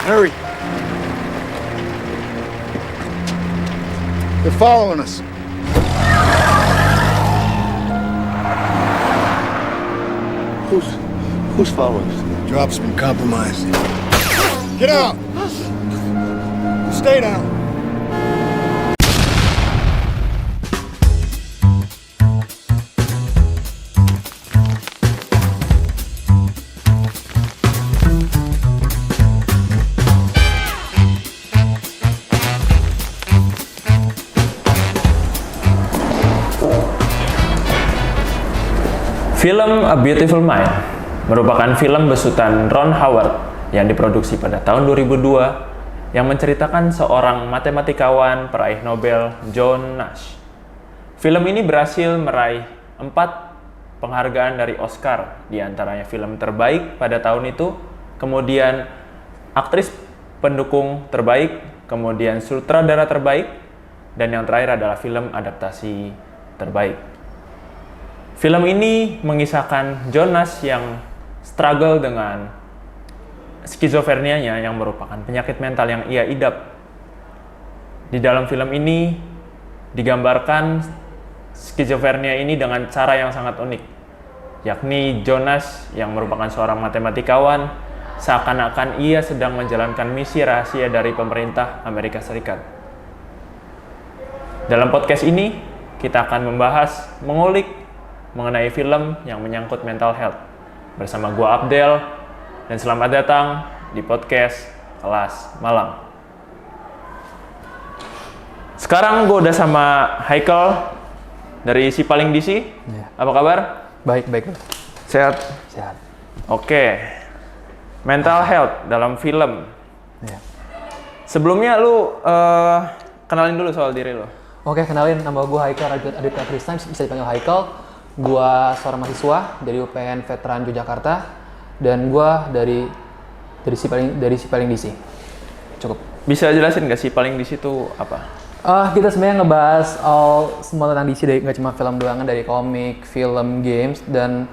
Hurry. They're following us. Who's following us? Drop's been compromised. Get out! Stay down. Film A Beautiful Mind merupakan film besutan Ron Howard yang diproduksi pada tahun 2002 yang menceritakan seorang matematikawan peraih Nobel John Nash. Film ini berhasil meraih 4 penghargaan dari Oscar, diantaranya film terbaik pada tahun itu, kemudian aktris pendukung terbaik, kemudian sutradara terbaik, dan yang terakhir adalah film adaptasi terbaik. Film ini mengisahkan John Nash yang struggle dengan skizofrenianya yang merupakan penyakit mental yang ia idap. Di dalam film ini digambarkan skizofrenia ini dengan cara yang sangat unik, yakni John Nash yang merupakan seorang matematikawan seakan-akan ia sedang menjalankan misi rahasia dari pemerintah Amerika Serikat. Dalam podcast ini kita akan membahas, mengulik mengenai film yang menyangkut mental health bersama gua Abdel, dan selamat datang di podcast Kelas Malam. Sekarang gua udah sama Haikal dari Si Paling DC. Ya. Apa kabar? Baik. Sehat? Sehat. Oke. Mental health dalam film. Ya. Sebelumnya lu kenalin dulu soal diri lu. Oke, kenalin, nama gue Haikal Aditya Krisna, bisa dipanggil Haikal. Gue seorang mahasiswa dari UPN Veteran Yogyakarta, dan gue dari Si Paling DC. Cukup. Bisa jelasin nggak Si Paling DC itu apa? Kita sebenarnya ngebahas semua tentang DC, dari nggak cuma film doang, dari komik, film, games, dan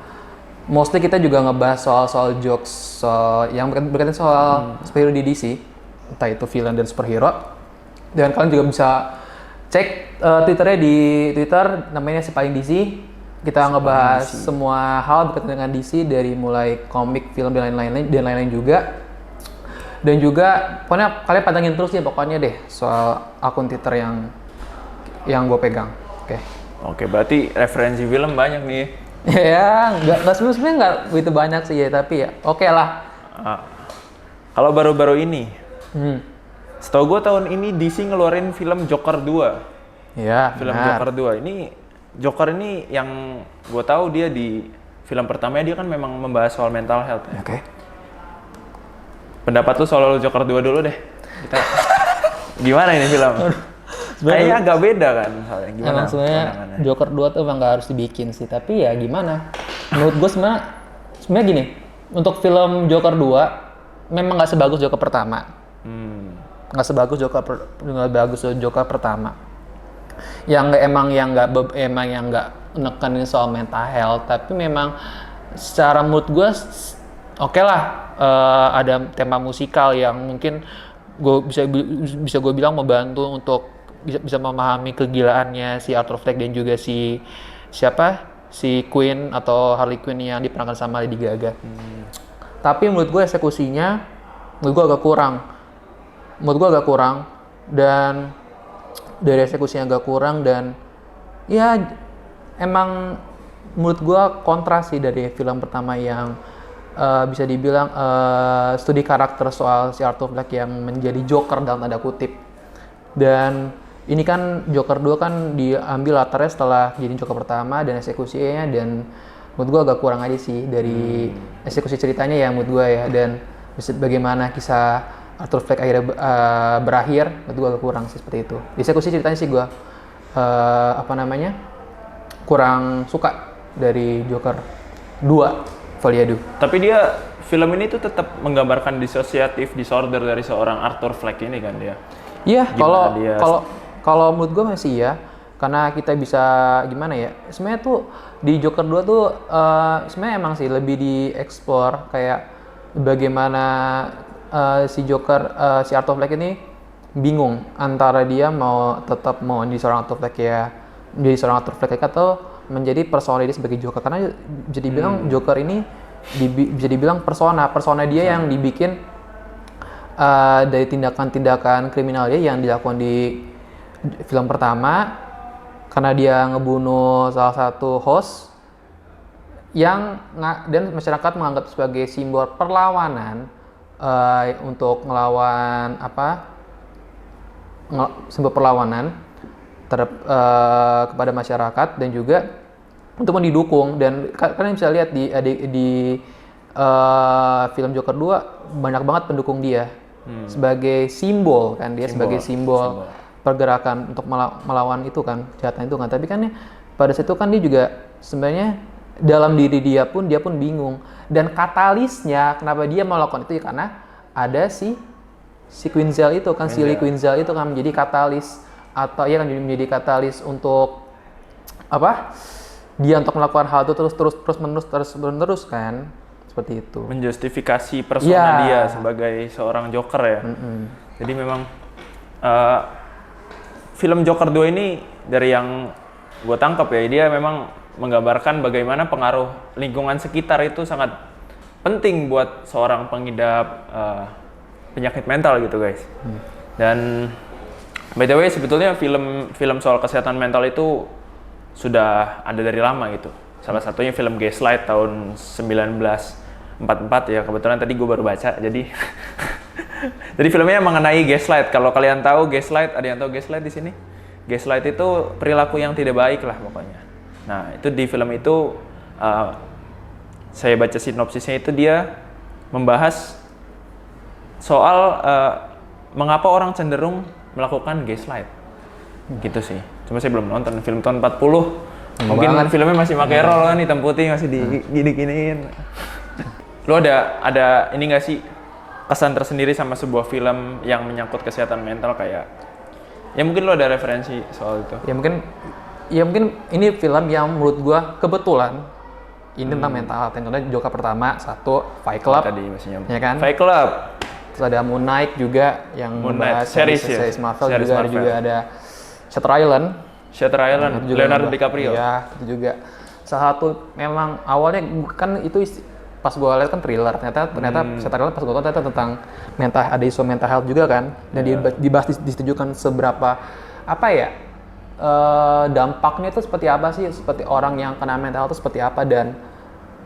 mostly kita juga ngebahas soal jokes yang berkaitan soal superhero di DC, entah itu villain dan superhero. Dan kalian juga bisa cek Twitternya di Twitter, namanya Si Paling DC. Kita ngebahas semua hal berkaitan dengan DC, dari mulai komik, film, dan lain-lain juga. Dan juga pokoknya kalian pantengin terus ya pokoknya deh soal akun Twitter yang gue pegang. Oke, berarti referensi film banyak nih. Ya, sebenarnya nggak begitu banyak sih ya, tapi ya oke lah. Kalau baru-baru ini, setahu gue tahun ini DC ngeluarin film Joker 2. Iya, Film benar. Joker 2 ini, Joker ini yang gue tahu dia di film pertamanya dia kan memang membahas soal mental health. Ya. Oke. Pendapat lu soal Joker 2 dulu deh. Kita gimana ini film? Kayaknya agak beda kan misalnya. Gimana? Emang sebenarnya Joker 2 tuh emang nggak harus dibikin sih, tapi ya gimana? Menurut gue sebenarnya gini, untuk film Joker 2 memang nggak sebagus Joker pertama. Nggak sebagus Joker pertama. Yang nggak nekanin soal mental health, tapi memang secara mood gue oke lah, ada tema musikal yang mungkin gue bisa gue bilang membantu untuk bisa memahami kegilaannya si Arthur Fleck dan juga si Queen atau Harley Quinn yang diperankan sama Lady Gaga. Tapi menurut gue eksekusinya agak kurang, dan dari eksekusinya agak kurang, dan ya emang menurut gue kontras sih dari film pertama yang bisa dibilang studi karakter soal si Arthur Fleck yang menjadi Joker dalam tanda kutip. Dan ini kan Joker 2 kan diambil latarnya setelah jadi Joker pertama dan eksekusinya, dan menurut gue agak kurang aja sih dari eksekusi ceritanya ya menurut gue ya, dan bagaimana kisah Arthur Fleck akhirnya berakhir, menurut gue agak kurang sih seperti itu. Di eksekusi ceritanya sih gue kurang suka dari Joker 2. Tapi dia film ini tuh tetap menggambarkan dissociative disorder dari seorang Arthur Fleck ini kan dia. Iya, kalau menurut gue masih ya, karena kita bisa gimana ya? Sebenarnya tuh di Joker 2 tuh sebenarnya emang sih lebih dieksplor kayak bagaimana si Joker, si Arthur Fleck ini bingung antara dia mau tetap mau menjadi seorang Arthur Fleck atau menjadi persona dia sebagai Joker, karena bisa dibilang Joker ini bisa dibilang persona dia yang dibikin dari tindakan-tindakan kriminal dia yang dilakukan di film pertama, karena dia ngebunuh salah satu host dan masyarakat menganggap sebagai simbol perlawanan untuk ngelawan simbol perlawanan kepada masyarakat, dan juga untuk mendukung. Dan kalian bisa lihat di film Joker 2 banyak banget pendukung dia sebagai simbol kan, dia sebagai simbol pergerakan untuk melawan itu kan, kejahatan itu kan. Tapi kan pada situ kan dia juga sebenarnya dalam diri dia pun bingung, dan katalisnya kenapa dia melakukan itu ya karena ada si Quinzel itu kan, si Lee Quinzel itu kan menjadi katalis, atau ya kan menjadi katalis untuk dia untuk melakukan hal itu terus menerus kan, seperti itu. Menjustifikasi persona dia sebagai seorang Joker ya. Jadi memang film Joker 2 ini dari yang gue tangkap ya, dia memang menggambarkan bagaimana pengaruh lingkungan sekitar itu sangat penting buat seorang pengidap penyakit mental gitu guys. Dan by the way sebetulnya film soal kesehatan mental itu sudah ada dari lama gitu. Salah satunya film Gaslight tahun 1944 ya, kebetulan tadi gue baru baca jadi jadi filmnya mengenai gaslight. Kalau kalian tahu gaslight, ada yang tahu gaslight di sini? Gaslight itu perilaku yang tidak baik lah pokoknya. Nah, itu di film itu saya baca sinopsisnya itu dia membahas soal mengapa orang cenderung melakukan gaslight. Gitu sih. Cuma saya belum nonton film tahun 40. Mungkin filmnya masih pakai roll kan, hitam putih masih digini-giniin. Lu ada ini nggak sih kesan tersendiri sama sebuah film yang menyangkut kesehatan mental, kayak ya mungkin lo ada referensi soal itu? Ya mungkin ini film yang menurut gua kebetulan ini tentang mental health. Contohnya Joker pertama, Fight Club, tadi masih nyambung. Ya kan? Fight Club. Terus ada Moon Knight juga yang membahas series Marvel, juga ada Shutter Island, Leonardo DiCaprio. Iya, itu juga salah satu. Memang awalnya kan itu pas gue lihat kan thriller, ternyata Shutter Island pas gue tonton ternyata tentang ada isu mental health juga kan, dan dibahas disetujukan seberapa dampaknya itu seperti apa sih, seperti orang yang kena mental health itu seperti apa, dan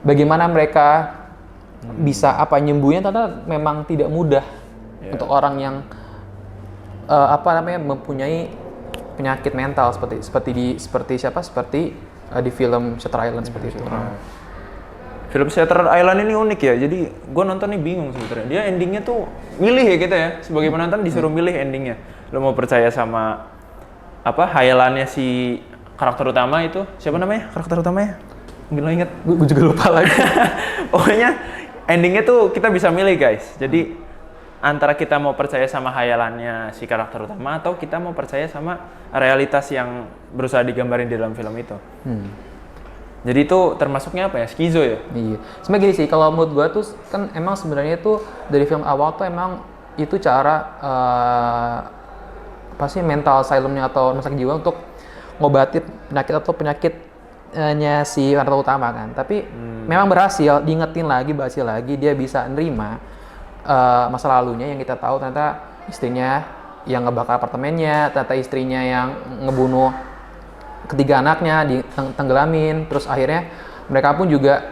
bagaimana mereka bisa nyembuhnya. Ternyata memang tidak mudah untuk orang yang mempunyai penyakit mental seperti di film Shutter Island seperti itu. Film Shutter Island ini unik ya, jadi gue nonton nih bingung sebenarnya. Dia endingnya tuh milih ya kita ya, sebagai penonton disuruh milih endingnya. Lo mau percaya sama hayalannya si karakter utama itu, siapa namanya karakter utamanya? Mungkin lo inget? Gue juga lupa lagi. Pokoknya endingnya tuh kita bisa milih guys. Jadi antara kita mau percaya sama hayalannya si karakter utama atau kita mau percaya sama realitas yang berusaha digambarin di dalam film itu. Jadi itu termasuknya skizo ya? Iya. Sebenarnya gini sih, kalau menurut gue tuh kan emang sebenarnya itu dari film awal tuh emang itu cara mental asylum-nya atau rumah sakit jiwa untuk ngobatin penyakitnya si karakter utama kan. Tapi memang berhasil, diingetin lagi, dia bisa nerima masa lalunya yang kita tahu ternyata istrinya yang ngebakar apartemennya, ternyata istrinya yang ngebunuh ketiga anaknya, ditenggelamin. Terus akhirnya mereka pun juga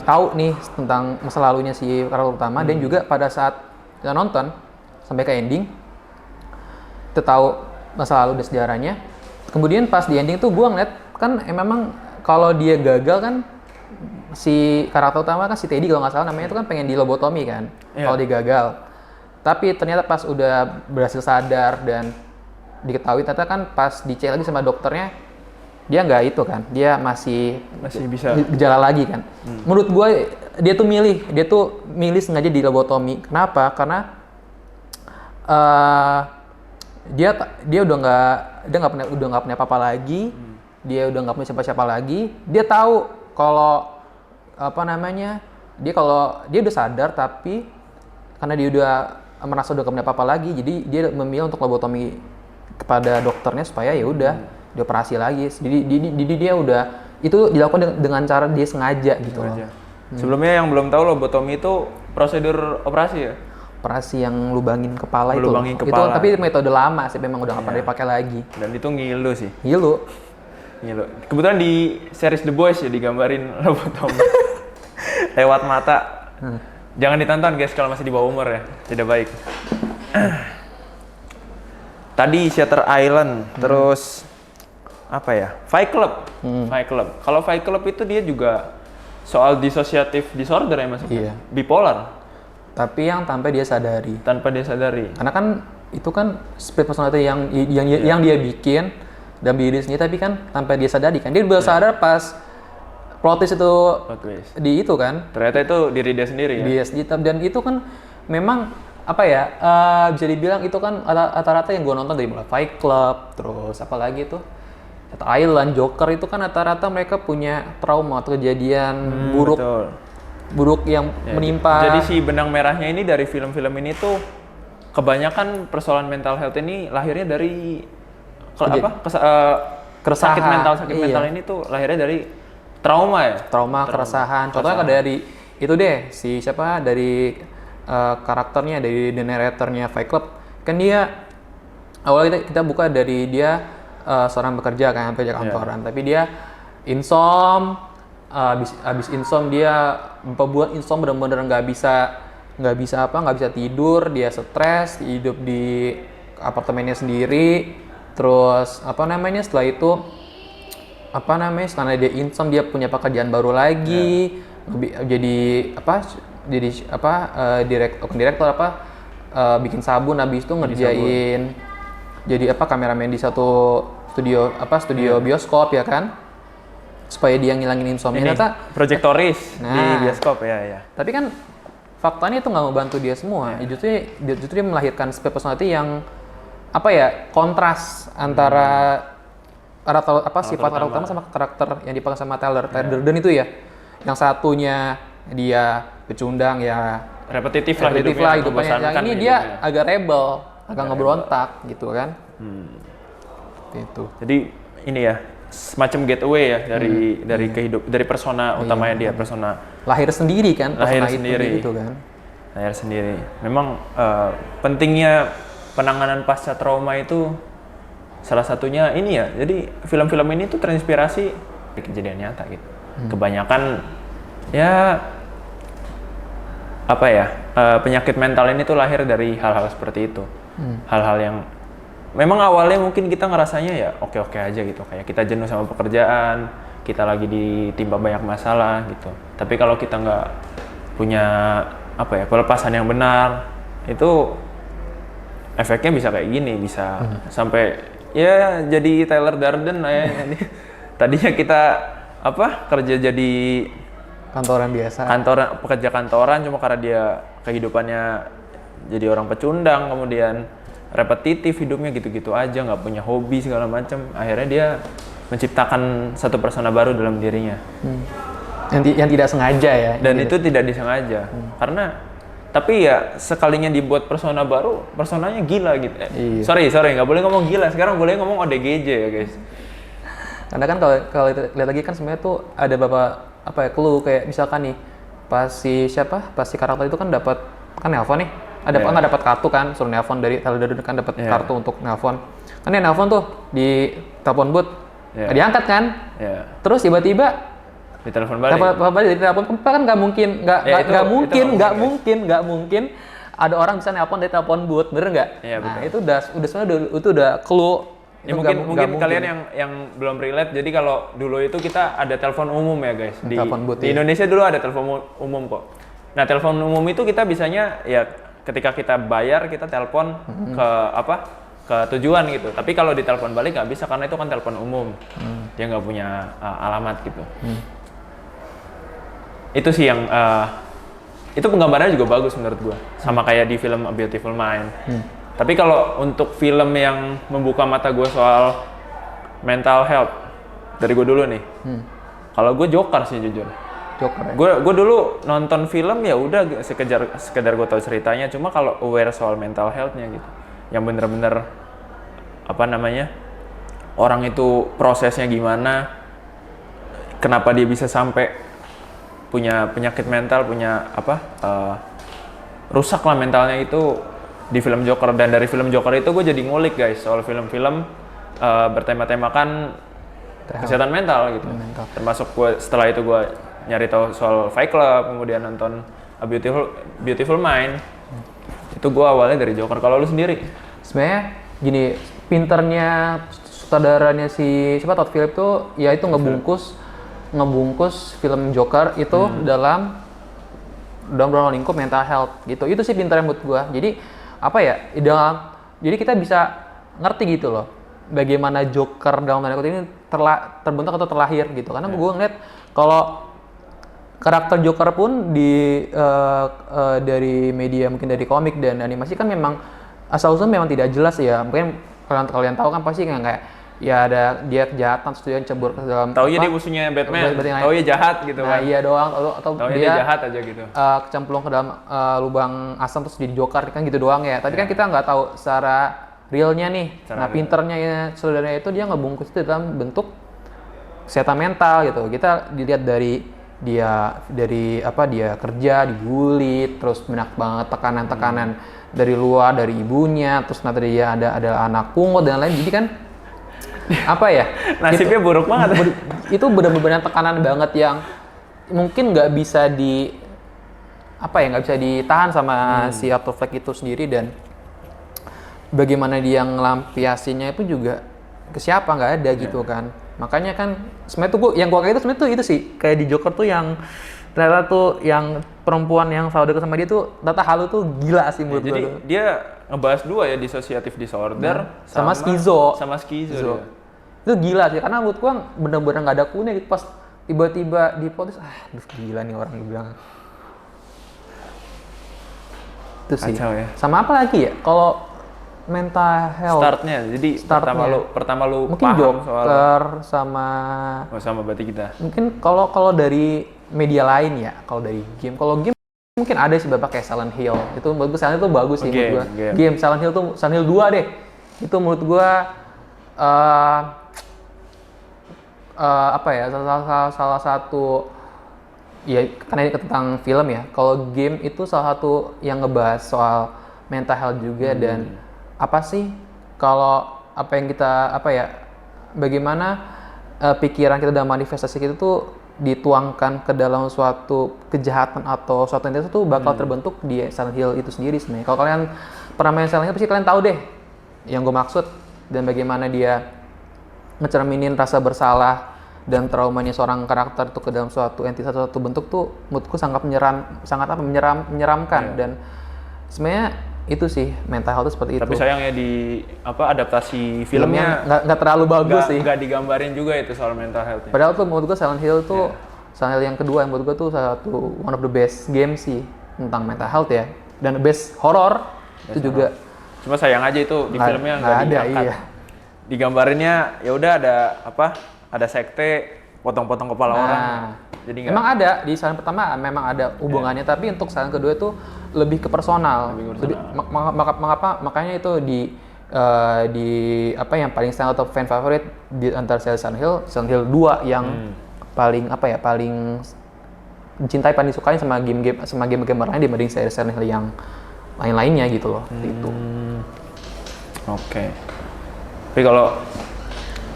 tahu nih tentang masa lalunya si karakter utama. Dan juga pada saat kita nonton sampai ke ending, kita tahu masa lalu dan sejarahnya. Kemudian pas di ending tuh gue ngeliat kan memang kalau dia gagal kan, si karakter utama kan si Teddy kalau nggak salah namanya itu kan pengen dilobotomi kan, kalau dia gagal. Tapi ternyata pas udah berhasil sadar dan diketahui, ternyata kan pas dicek lagi sama dokternya dia nggak itu kan, dia masih bisa gejala lagi kan. Menurut gue dia tuh milih sengaja dilobotomi. Kenapa? Karena dia udah nggak punya apa-apa lagi, dia udah nggak punya siapa-siapa lagi. Dia tahu kalau dia udah sadar tapi karena dia udah merasa udah gak apa-apa lagi, jadi dia memilih untuk lobotomi kepada dokternya supaya ya udah dioperasi lagi. Jadi dia udah itu dilakukan dengan cara dia sengaja gitu loh. Sebelumnya yang belum tahu lobotomi itu prosedur operasi ya? Operasi yang lubangin kepala Lubangin itu. kepala. Itu tapi metode lama sih, memang udah nggak pernah dipakai lagi. Dan itu ngilu sih. Ngilu. Kebetulan di series The Boys ya digambarin lobotomi lewat mata. Jangan ditonton guys kalau masih di bawah umur ya, tidak baik. Tadi Shutter Island, terus apa ya? Fight Club. Fight Club. Kalau Fight Club itu dia juga soal dissociative disorder ya masuknya. Iya. Bipolar. Tapi yang tanpa dia sadari. Tanpa dia sadari. Karena kan itu kan split personality yang dia bikin dan diri sendiri, tapi kan tanpa dia sadari kan. Dia baru sadar pas plot twist itu di itu kan. Ternyata itu diri dia sendiri ya. Dia sendiri, dan itu kan memang apa ya, bisa dibilang itu kan rata-rata yang gue nonton dari mulai Fight Club, terus apa lagi tuh, Shutter Island, Joker, itu kan rata-rata mereka punya trauma atau kejadian buruk yang menimpa. Jadi si benang merahnya ini dari film-film ini tuh kebanyakan persoalan mental health ini lahirnya dari sakit mental ini tuh lahirnya dari trauma ya. Trauma, keresahan. Contohnya kan dari itu deh, si siapa dari karakternya, dari the narratornya Fight Club, kan dia awalnya kita buka dari dia seorang bekerja kantoran, tapi dia insom, habis insom dia beberapa bulan insom benar-benar nggak bisa tidur, dia stres, hidup di apartemennya sendiri, terus setelah itu setelah dia insom dia punya pekerjaan baru lagi, direktur bikin sabun, habis itu ngerjain jadi kameramen di satu studio bioskop ya kan, supaya dia ngilangin insomnia. Ternyata projektoris di bioskop ya. Tapi kan faktanya itu nggak membantu dia semua. Justru dia melahirkan split personality yang kontras antara sifat karakter utama sama karakter yang dipegang sama Tyler Durden itu ya. Yang satunya dia pecundang ya, repetitif lah hidupnya. Yang ini dia agak rebel, agak ngeberontak gitu kan. Itu. Jadi ini ya semacam getaway ya dari kehidupan, dari persona utamanya dia, persona lahir sendiri kan, lahir sendiri itu kan. Lahir sendiri. Memang pentingnya penanganan pasca trauma itu salah satunya ini ya. Jadi film-film ini tuh terinspirasi dari kejadian nyata gitu. Kebanyakan ya penyakit mental ini tuh lahir dari hal-hal seperti itu. Hal-hal yang memang awalnya mungkin kita ngerasanya ya oke-oke aja gitu, kayak kita jenuh sama pekerjaan, kita lagi ditimpa banyak masalah gitu. Tapi kalau kita nggak punya pelepasan yang benar, itu efeknya bisa kayak gini, bisa sampai ya jadi Tyler Durden lah ya. Tadinya kita kerja jadi pekerja kantoran, cuma karena dia kehidupannya jadi orang pecundang, kemudian repetitif hidupnya gitu-gitu aja, nggak punya hobi segala macam. Akhirnya dia menciptakan satu persona baru dalam dirinya. Yang tidak sengaja ya. Dan itu tidak disengaja. Karena tapi ya sekalinya dibuat persona baru, personanya gila gitu. Sorry, nggak boleh ngomong gila. Sekarang boleh ngomong ODGJ ya guys. Karena kan kalau lihat lagi kan sebenarnya tuh ada beberapa clue, kayak misalkan nih pas si karakter itu kan dapat nelpon nih. Nggak dapat kartu kan, suruh nelpon dari Tyler Durden kan, dapat kartu untuk nelpon. Kan dia nelpon tuh di telepon booth, nggak diangkat kan? Terus tiba-tiba ditelepon balik. Kan nggak mungkin ada orang bisa nelpon dari telepon booth, bener nggak? Nah itu udah clue. Ya, mungkin kalian yang belum relate, jadi kalau dulu itu kita ada telepon umum ya guys. Di Indonesia dulu ada telepon umum kok. Nah telepon umum itu kita bisanya ya ketika kita bayar kita telepon ke tujuan gitu. Tapi kalau ditelepon balik nggak bisa karena itu kan telepon umum. Dia nggak punya alamat gitu. Itu sih yang itu penggambarannya juga bagus menurut gua. Sama kayak di film A Beautiful Mind. Tapi kalau untuk film yang membuka mata gue soal mental health, dari gue dulu nih. Kalau gue Joker sih jujur. Joker ya? Gue dulu nonton film ya udah sekedar gue tahu ceritanya, cuma kalau aware soal mental health-nya gitu, yang bener-bener apa namanya, orang itu prosesnya gimana, kenapa dia bisa sampai punya penyakit mental, punya apa, rusak lah mentalnya itu di film Joker. Dan dari film Joker itu gue jadi ngulik guys soal film-film bertema-temakan kesehatan mental gitu. Termasuk gue setelah itu gue nyari tahu soal Fight Club, kemudian nonton A Beautiful Mind. Itu gue awalnya dari Joker. Kalau lu sendiri? Sebenarnya gini, pinternya sutradaranya si siapa, Todd Phillips tuh ya itu ngebungkus film Joker itu dalam lingkup mental health gitu. Itu sih pinternya menurut gua. Jadi apa ya, jadi kita bisa ngerti gitu loh bagaimana Joker dalam tanda kutip ini terbentuk atau terlahir gitu. Karena gua ngeliat kalau karakter Joker pun dari media, mungkin dari komik dan animasi kan memang asal-usulnya memang tidak jelas ya. Mungkin kalian tahu kan pasti kayak ya ada dia kejahatan terus dia cebur ke dalam, taunya dia musuhnya Batman, taunya jahat gitu nah, kan. iya doang, atau dia jahat aja gitu. Kecemplung ke dalam lubang asam terus jadi Joker kan gitu doang ya. Tapi kan kita nggak tahu secara realnya nih. Pinternya ya, saudaranya itu dia ngebungkus itu dalam bentuk kesehatan mental gitu. Kita dilihat dari dia kerja dibully, terus banyak banget tekanan dari luar, dari ibunya, terus nanti dia ada anak pungut dan lain. Jadi kan apa ya, nasibnya buruk banget. Itu benar-benar tekanan banget yang mungkin nggak bisa ditahan sama si Arthur Fleck itu sendiri. Dan bagaimana dia ngelampiasinya itu juga ke siapa, nggak ada gitu kan. Makanya kan sebenarnya tuh yang gua kayak itu sebenarnya tuh itu sih kayak di Joker tuh yang ternyata tuh yang perempuan yang selalu deket sama dia tuh ternyata halu tuh gila sih menurut gua. Jadi dia ngebahas dua ya, dissociative disorder sama skizo. Dia. Itu gila sih, karena menurut gua bener-bener nggak ada kunnya gitu. Pas tiba-tiba diponis, gila nih orang, dibilang. Itu sih. Kacau ya. Sama apa lagi ya? Kalau mental health. Pertama lu mungkin paham Joker sama berarti kita. Mungkin kalau dari media lain ya, kalau dari game mungkin ada sih beberapa kayak Silent Hill. Itu menurut gua Silent Hill tuh bagus sih menurut gua. Game Silent Hill 2 deh. Itu menurut gua salah satu ya, karena ini tentang film ya. Kalau game itu salah satu yang ngebahas soal mental health juga. Dan apa sih kalau apa yang kita bagaimana pikiran kita dan manifestasi kita tuh dituangkan ke dalam suatu kejahatan atau suatu entitas itu bakal terbentuk di Silent Hill itu sendiri sebenarnya. Kalau kalian pernah main Silent Hill pasti kalian tahu deh yang gue maksud, dan bagaimana dia ngecerminin rasa bersalah dan traumanya seorang karakter itu ke dalam suatu entitas, suatu bentuk tuh menurutku sangat menyeramkan. Dan sebenarnya itu sih mental health itu seperti itu. Tapi sayangnya di adaptasi filmnya nggak terlalu bagus sih. Nggak digambarin juga itu soal mental health-nya. Padahal tuh menurut gue Silent Hill tuh Silent Hill yang kedua yang menurut gue tuh salah satu one of the best game sih tentang mental health ya, dan best horror itu juga. Cuma sayang aja itu di filmnya nggak diangkat. Iya. Digambarinnya ya udah ada sekte potong-potong kepala orang. Jadi memang ada di Silent pertama memang ada hubungannya, tapi untuk Silent kedua itu lebih ke personal. Makanya itu di yang paling standar atau fan favorite di antara Silent Hill 2 yang paling dicintai, paling disukai sama game lain dibanding Silent Hill yang lain-lainnya gitu loh. Itu. Oke. Tapi kalau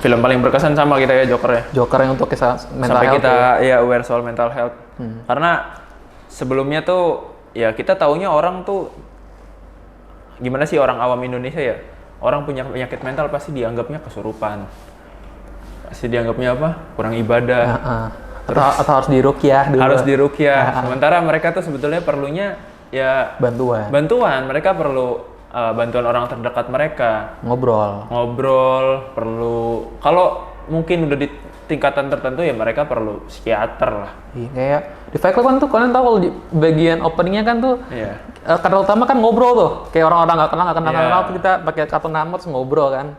film paling berkesan sama kita ya Joker ya. Joker yang untuk mental sampai health. Kita aware soal mental health. Karena sebelumnya tuh ya kita taunya orang tuh gimana sih, orang awam Indonesia ya. Orang punya penyakit mental pasti dianggapnya kesurupan. Pasti dianggapnya apa? Kurang ibadah. Atau harus diruqyah dulu. Harus diruqyah. Sementara mereka tuh sebetulnya perlunya ya bantuan. Mereka perlu bantuan orang terdekat mereka. Ngobrol, perlu, kalau mungkin udah di tingkatan tertentu ya mereka perlu psikiater lah. Iya, kayak di Fight Club kan tuh kalian tahu kalau di bagian openingnya kan tuh kata utama kan ngobrol tuh, kayak orang-orang nggak kenal tuh kita pakai kartu nama terus ngobrol kan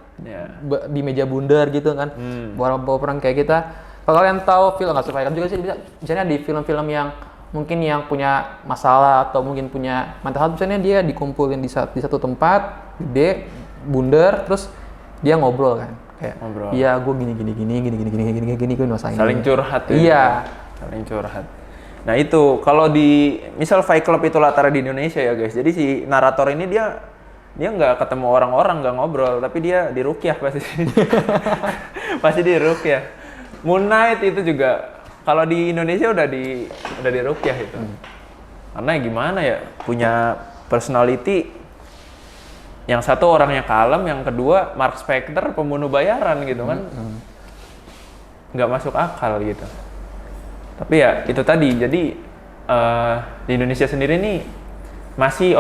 di meja bundar gitu kan. Beberapa orang kayak kita Kalau kalian tahu film, nggak survival juga sih, misalnya di film-film yang mungkin yang punya masalah atau mungkin punya mental health, misalnya dia dikumpulin di satu tempat gede, bundar, terus dia ngobrol kan, kayak Ngobrol. iya gue gini gue masalah ini. Saling curhat ya. Iya. Saling curhat. Nah itu kalau di misal Fight Club itu latar di Indonesia ya guys. Jadi si narator ini dia nggak ketemu orang-orang, nggak ngobrol, tapi dia diruqyah pasti. Pasti diruqyah. Moon Knight itu juga kalau di Indonesia udah diruqyah itu. Karena gimana ya, punya personality yang satu orangnya kalem, yang kedua Mark Spector pembunuh bayaran gitu kan. Nggak masuk akal gitu. Tapi ya itu tadi, jadi di Indonesia sendiri nih masih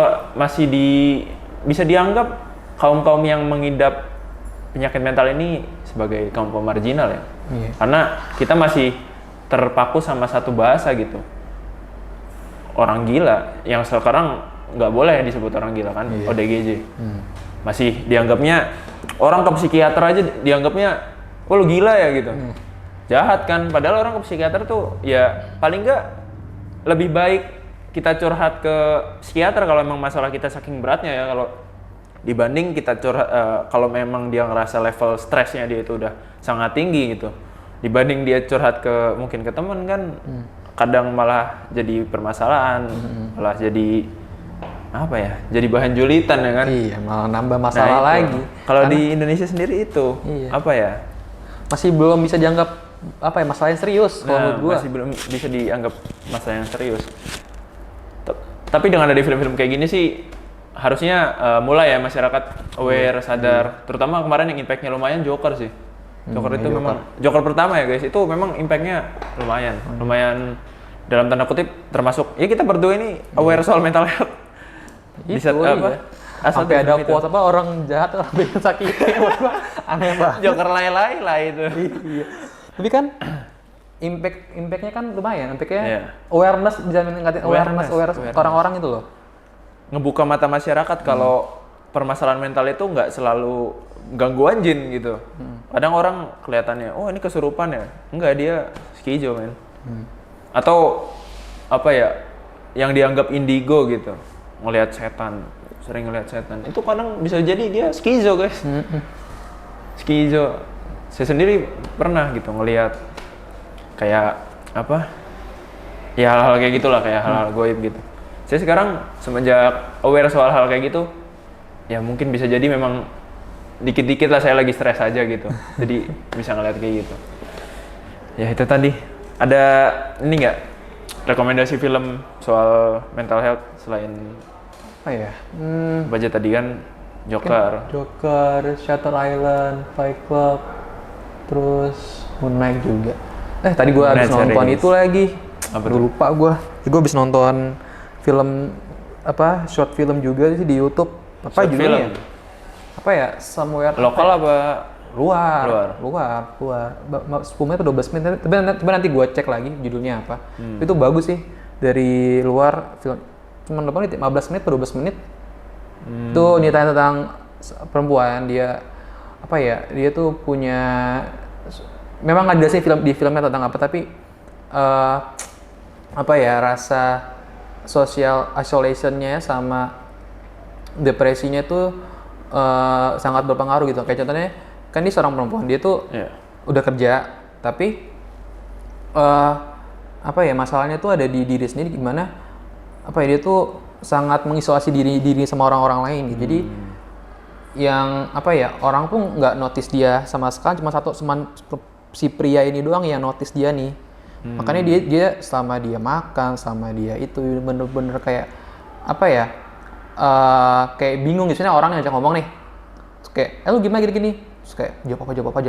bisa dianggap kaum yang mengidap penyakit mental ini sebagai kaum marginal ya. Iya. Karena kita masih terpaku sama satu bahasa gitu. Orang gila yang sekarang nggak boleh disebut orang gila kan, ODGJ. Masih dianggapnya orang ke psikiater aja dianggapnya, oh lu gila ya gitu. Jahat kan, padahal orang ke psikiater tuh ya paling nggak lebih baik kita curhat ke psikiater kalau memang masalah kita saking beratnya ya, kalau dibanding kita curhat kalau memang dia ngerasa level stresnya dia itu udah sangat tinggi gitu, dibanding dia curhat mungkin ke temen kan, kadang malah jadi permasalahan, malah jadi apa ya, jadi bahan julitan ya kan. Iya, malah nambah masalah lagi. Kalau di Indonesia sendiri itu apa ya, masih belum bisa dianggap apa ya, masalah yang serius kalau menurut gua. Masih belum bisa dianggap masalah yang serius. Tapi dengan ada film-film kayak gini sih harusnya mulai ya masyarakat aware, sadar. Terutama kemarin yang impact-nya lumayan Joker sih. Joker itu memang Joker pertama ya guys, itu memang impact-nya lumayan dalam tanda kutip, termasuk ya kita berdua ini aware soal mental health. Bisa apa? Sampai ada quote apa, orang jahat orang bikin sakit. Aneh banget. Joker lay-lay lah itu. Iya. Tapi kan impact-nya kan lumayan, impact-nya awareness, bisa meningkatin awareness orang-orang itu loh. Ngebuka mata masyarakat kalau permasalahan mental itu nggak selalu gangguan jin gitu. Kadang orang kelihatannya, oh ini kesurupan ya, enggak, dia skizo men. Atau apa ya, yang dianggap indigo gitu, sering ngelihat setan. Itu kadang bisa jadi dia skizo guys. Skizo. Saya sendiri pernah gitu ngelihat kayak apa, ya hal-hal kayak gitulah, kayak hal-hal goib gitu. Saya sekarang semenjak aware soal hal kayak gitu, ya mungkin bisa jadi memang dikit-dikit lah saya lagi stres aja gitu, jadi bisa ngeliat kayak gitu. Ya itu tadi, ada ini nggak rekomendasi film soal mental health selain apa ya? Baca tadi kan Joker, Shutter Island, Fight Club, terus Moon Knight juga. Tadi gue habis nonton itu lagi. Lupa gue habis nonton film apa, short film juga sih di YouTube. Apa judulnya? Apa ya? Somewhere. Lokal apa? Luar. 10 menit atau 12 menit. Tapi nanti gue cek lagi judulnya apa. Itu bagus sih. Dari luar film. Cuma 15 menit atau 12 menit. Itu nyeritain tentang perempuan, dia apa ya? Dia tuh punya, memang nggak jelasin di filmnya tentang apa, tapi apa ya, rasa social isolation-nya sama depresinya tuh sangat berpengaruh gitu. Kayak contohnya kan dia seorang perempuan, dia tuh udah kerja, tapi apa ya, masalahnya tuh ada di diri sendiri, gimana apa ya, dia tuh sangat mengisolasi diri sama orang-orang lain gitu. Jadi yang apa ya, orang pun nggak notice dia sama sekali, cuma si pria ini doang yang notice dia nih. Makanya dia selama dia makan, selama dia itu bener-bener kayak apa ya, kayak bingung gitu. Misalnya orang ngajak ngomong nih, terus kayak lu gimana gini-gini, terus kayak jawab apa.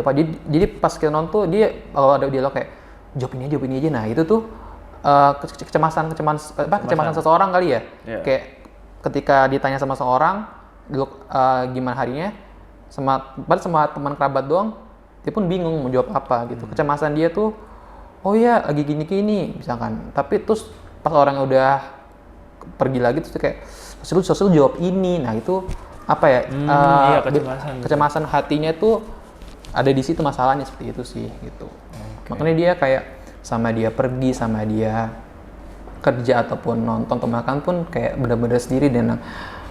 Jadi pas kita nonton, dia kalau ada dialog kayak jawab ini aja. Nah itu tuh kecemasan seseorang kali ya. Kayak ketika ditanya sama seorang gimana harinya, sama teman kerabat doang, dia pun bingung mau jawab apa gitu. Kecemasan dia tuh, oh ya lagi gini misalkan, tapi terus pas orangnya udah pergi lagi terus kayak lu jawab ini. Nah itu apa ya, kecemasan hatinya tuh ada di situ, masalahnya seperti itu sih gitu. Makanya dia kayak sama dia pergi, sama dia kerja ataupun nonton atau makan pun kayak benar-benar sendiri dan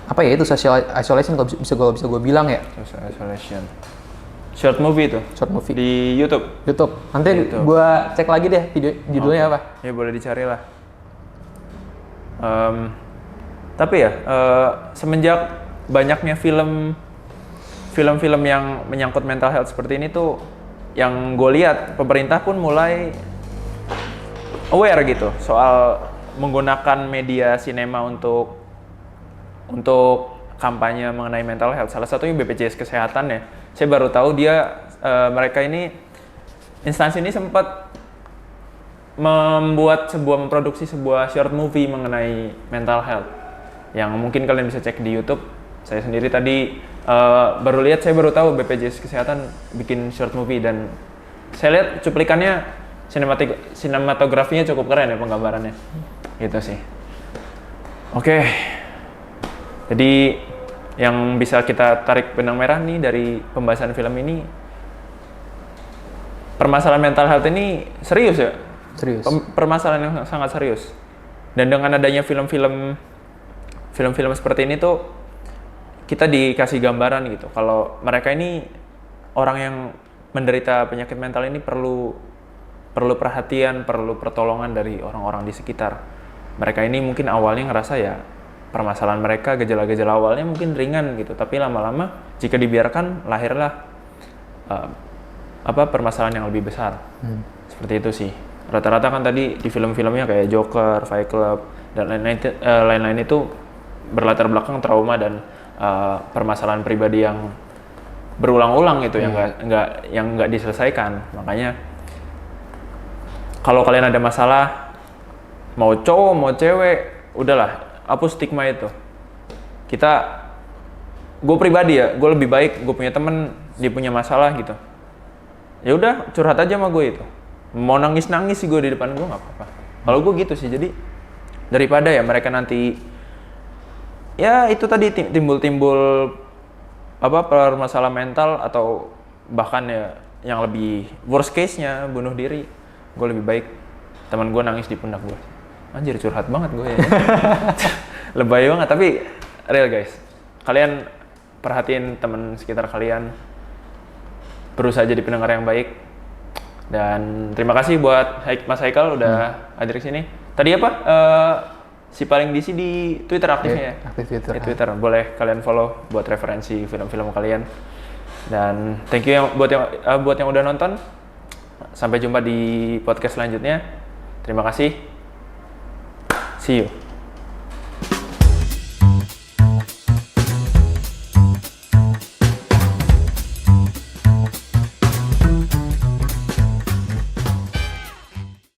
apa ya itu social isolation kalau bisa gue bilang ya. Social isolation. Short movie itu. Short movie Di YouTube. Nanti gue cek lagi deh video judulnya apa. Ya boleh dicari lah. Tapi ya semenjak banyaknya film-film yang menyangkut mental health seperti ini tuh, yang gue lihat pemerintah pun mulai aware gitu soal menggunakan media sinema untuk kampanye mengenai mental health. Salah satunya BPJS Kesehatan ya. Saya baru tahu mereka ini instansi ini sempat memproduksi sebuah short movie mengenai mental health yang mungkin kalian bisa cek di YouTube. Saya sendiri tadi saya baru tahu BPJS Kesehatan bikin short movie dan saya lihat cuplikannya sinematografinya cukup keren ya penggambarannya. Gitu sih. Oke. Jadi yang bisa kita tarik benang merah nih dari pembahasan film ini, permasalahan mental health ini serius ya? Serius. Permasalahan yang sangat serius. Dan dengan adanya film-film seperti ini tuh kita dikasih gambaran gitu kalau mereka ini orang yang menderita penyakit mental ini perlu perhatian, perlu pertolongan dari orang-orang di sekitar. Mereka ini mungkin awalnya ngerasa ya permasalahan mereka, gejala-gejala awalnya mungkin ringan gitu, tapi lama-lama jika dibiarkan lahirlah permasalahan yang lebih besar. Seperti itu sih. Rata-rata kan tadi di film-filmnya kayak Joker, Fight Club dan lain-lain itu berlatar belakang trauma dan permasalahan pribadi yang berulang-ulang gitu, yang nggak diselesaikan. Makanya kalau kalian ada masalah, mau cowok mau cewek, udahlah hapus stigma itu. Gue pribadi ya, gue lebih baik gue punya temen dia punya masalah gitu, ya udah curhat aja sama gue itu. Mau nangis sih gue di depan gue nggak apa-apa. Kalau gue gitu sih. Jadi daripada ya mereka nanti ya itu tadi timbul permasalahan mental atau bahkan ya yang lebih worst case-nya bunuh diri, gue lebih baik teman gue nangis di pundak gue. Anjir curhat banget gue ya. Lebay banget, tapi real guys. Kalian perhatiin teman sekitar kalian, berusaha jadi pendengar yang baik. Dan terima kasih buat Mas Haikal udah hadir ke sini. Tadi apa? Si paling DC di Twitter aktifnya ya? Aktif Twitter. Di Twitter. Boleh kalian follow buat referensi film-film kalian. Dan thank you buat yang udah nonton. Sampai jumpa di podcast selanjutnya. Terima kasih. See you.